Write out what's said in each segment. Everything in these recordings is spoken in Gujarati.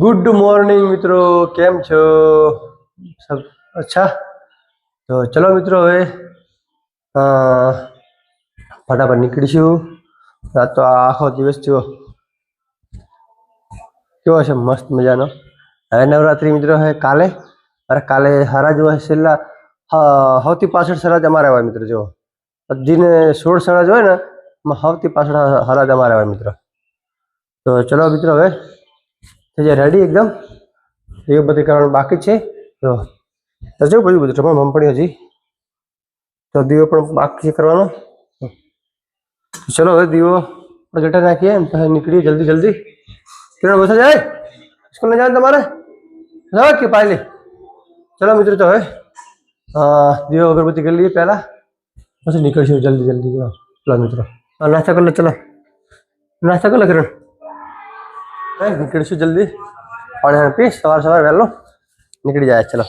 गुड मॉर्निंग मित्रों, केम छो? सब अच्छा? तो चलो मित्रों હવે ફટાફટ નીકળીશું. આ તો આખો દિવસ જો કેવો છે, મસ્ત મજાનો. હવે નવરાત્રી મિત્રો હે કાલે. અરે કાલે હરા જો હે છેલ્લા સૌથી પાછળ સરાજ અમારે હોય મિત્રો. જો જેને 16 સરાજ હોય ને એમાં સૌથી પાછળ હરાજ અમારે હોય મિત્રો. તો ચલો મિત્રો હવે થઈ જાય રેડી એકદમ. એ બધું કરવાનું બાકી છે. તો જો બધું તમારે મમ્પણી હજી તો દીવો પણ બાકી કરવાનો. ચલો હવે દીવો જટા નાખીએ પછી નીકળીએ જલ્દી જલ્દી. किरण बसा जाए स्कूल में जाए तुम्हारे कि पायली. चलो मित्र तो है दियो अगरबत्ती कर लिए पहला बस निकल जल्दी जल्दी. चलो मित्रों नाश्ता कर लो. चलो नाश्ता कर लो किरण. निकल जल्दी पानी पी सवार सवार वहेलो निकली जाए. चलो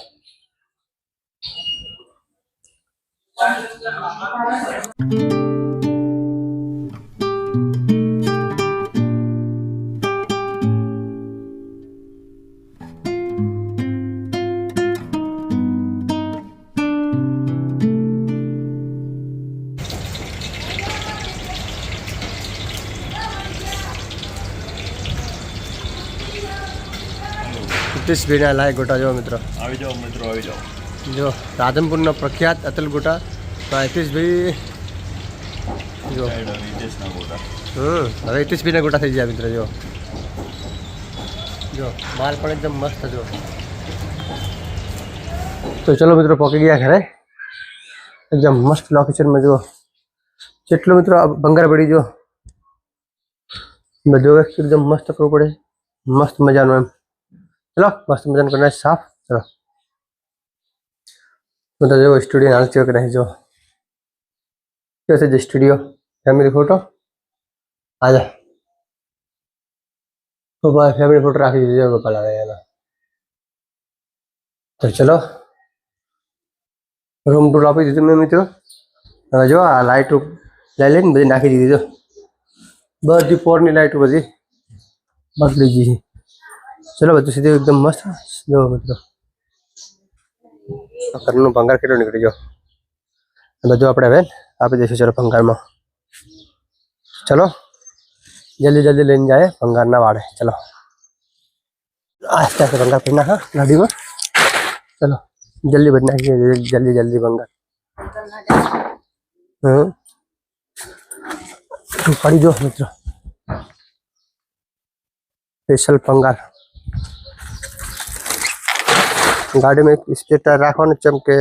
હિતેશભાઈના લાય ગોટા જો મિત્રો. આવી જાઓ મિત્રો, આવી જાઓ. જો રાધનપુરનો પ્રખ્યાત અતલ ગોટા હિતેશભાઈ. જો હિતેશના ગોટા. હવે હિતેશભાઈના ગોટા થઈ ગયા મિત્રો. જો માલ પણ એકદમ મસ્ત. જો તો ચલો મિત્રો પહોંચી ગયા ઘરે. એકદમ મસ્ત લોકેશનમાં. જો જેટલો મિત્રો ભંગાર પડી જો બધું એકદમ મસ્ત કરવું પડે. મસ્ત મજાનું એમ. चलो मस्त मजा करना है साफ. चलो मतलब जो स्टूडियो नाल चेक नहीं जो कैसे जो स्टूडियो फैमिली फोटो आ जा तो भाई फैमिली फोटो राखी दीजिए गोपाल आ गया ना. तो चलो रूम टूर आपी दीधું મેં મિત્રો. હવે જો આ લાઇટ લઈ લઈને બધી નાખી દીધી. જો બધી પોરની લાઇટ બધી બગડી ગઈ. चलो બધું સીધું एकदम मस्त. जो મિત્રો ઘરનું ભંગાર કેટલો નીકળી ગયો બધું આપણે હવે આપી દઈશું. ચલો ભંગારમાં ચલો જલ્દી જલ્દી લઈને જાય ભંગારના વાડે. ચલો આસ્તે આસ્તે ભંગાર કરી નાખા ગાડીમાં. ચલો જલ્દી બધી નાખીએ જલ્દી જલ્દી ભંગાર. પડી જો મિત્રો સ્પેશિયલ ભંગાર. गाड़ी में स्पेयर टायर राखવાનું ચમ કે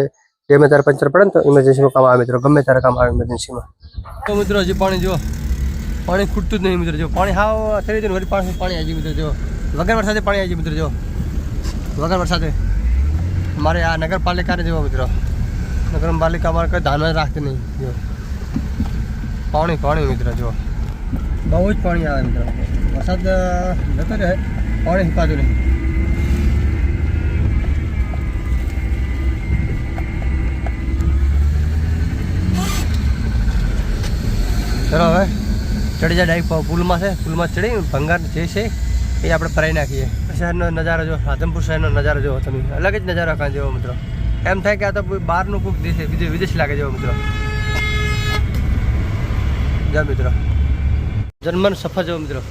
ગમે ત્યારે પંચર પડે ને તો ઇમરજન્સીમાં કામ આવે મિત્રો. ગમે ત્યારે કામ આવે ઇમરજન્સીમાં. તો મિત્રો હજી પાણી જો પાણી ખૂટતું જ નહીં મિત્રો. જો પાણી હાવ થઈ રહ્યું વળી પાણી આવી ગયું મિત્રો. જો વગર વરસાદે પાણી આવી ગયું મિત્રો. જો વગર વરસાદે અમારે આ નગરપાલિકાને જેવો મિત્રો. નગરપાલિકા અમારે કંઈ ધ્યાન રાખતી નહીં. જો પાણી પાણી મિત્રો. જો બહુ જ પાણી આવે મિત્રો. વરસાદ જતો રહે પાણી સુકાતું નહીં. चलो હવે ચડી જાય ડાયરેક્ટ પુલમાં છે. પુલમાં ચડી ભંગાર જે છે એ આપણે ભરાઈ નાખીએ. શહેરનો નજારો જો રાધનપુર શહેરનો નજારો જો તમે અલગ જ નજારો કાં જેવો મિત્રો. એમ થાય કે આ તો બહારનું કોઈક દેશ વિદેશ લાગે જેવો મિત્રો. જા મિત્રો જર્મન સફર જો મિત્રો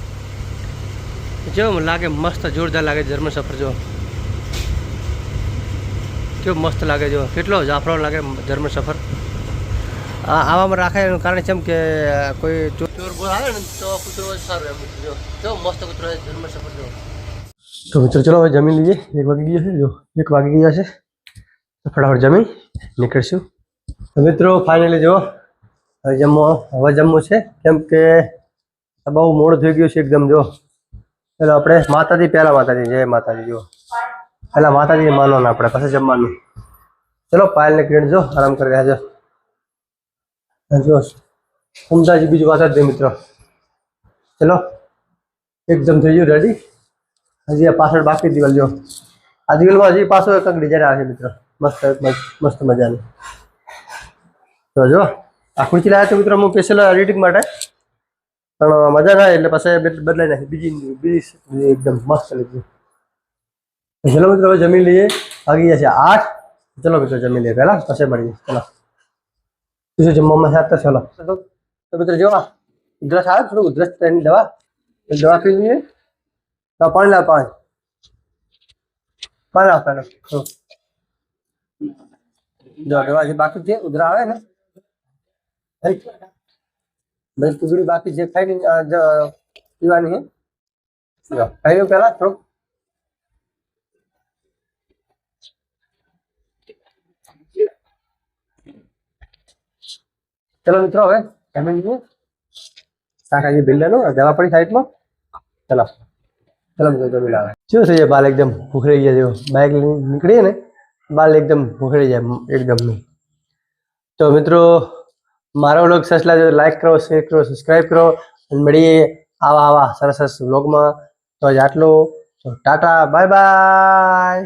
જેવો લાગે મસ્ત જોરદાર લાગે. જર્મન સફર જો કેવો મસ્ત લાગે. જો કેટલો જાફરો લાગે જર્મન સફર. આવામાં રાખે એનું કારણ છે કે કોઈ ચોર બોર આવે ને તો કૂતરો સારું એમ. જો મસ્ત કૂતરો જન્મ સફર જો. તો મિત્રો ચલો હવે જમી લઈએ. 1 વાગી ગયો છે. જો 1 વાગી ગયા છે તો ફટાફટ જમી નીકળશું. તો મિત્રો ફાઇનલી જો હવે જમવું છે કેમ કે બહુ મોડું થઈ ગયું છે એકદમ. જો ચાલો આપણે માતાજી પહેલાં માતાજી જય માતાજી. જો પહેલાં માતાજી માનવાનું આપણે પછી જમવાનું. ચલો પાયલને કિરણ જો આરામ કરી રહ્યા છે. જો સમજાજી બીજું વાત જ દે મિત્રો. ચલો એકદમ થઈ ગયું રેડી. હજી આ પાછળ બાકી દિવાલ જો આ દિવાલમાં હજી પાછો એક ડિઝાઇન આવે છે મિત્રો. મસ્ત મસ્ત મજાની. તો જો આ ખુરશી લાવ્યા છે મિત્રો હું સ્પેશિયલ એડિટિંગ માટે. પણ મજા ના એટલે પછી બદલાઈ નાખી બીજી એકદમ મસ્ત લીધી. ચલો મિત્રો હવે જમી લઈએ. વાગી ગયા છે 8. ચલો મિત્રો જમી લઈએ પહેલા, પછી મળીએ. ચલો બીજું જમવામાં સાથે ચલો. તો મિત્રો જો ઉધરસ આવે થોડું ઉધરસ ની દવા પી લઈએ. પાણી લાવ, પાણી લાવ પહેલા. જો દવા જે બાકી છે ઉધરા આવે ને ભાઈ ટુકડી બાકી જે ખાઈ પીવાની છે. ખાઈ પહેલા થોડુંક. ચલો મિત્રો હવે જમી લઈએ. શાકભાજી ભીંડાનું દવા પડી સાઈડમાં. ચલો ચલો મિત્રો જમી લાવે. શું થઈ જાય બાલ એકદમ ભૂખરી ગયા જેવો. બાઇક નીકળીએ ને બાલ એકદમ ભૂખરી જાય એકદમ નહીં. તો મિત્રો મારો વ્લોગ સરસ લાગે તો લાઈક કરો, શેર કરો, સબસ્ક્રાઈબ કરો અને મળીએ આવા સરસ સરસ વ્લોગમાં. તો આટલું. Tata, bye bye.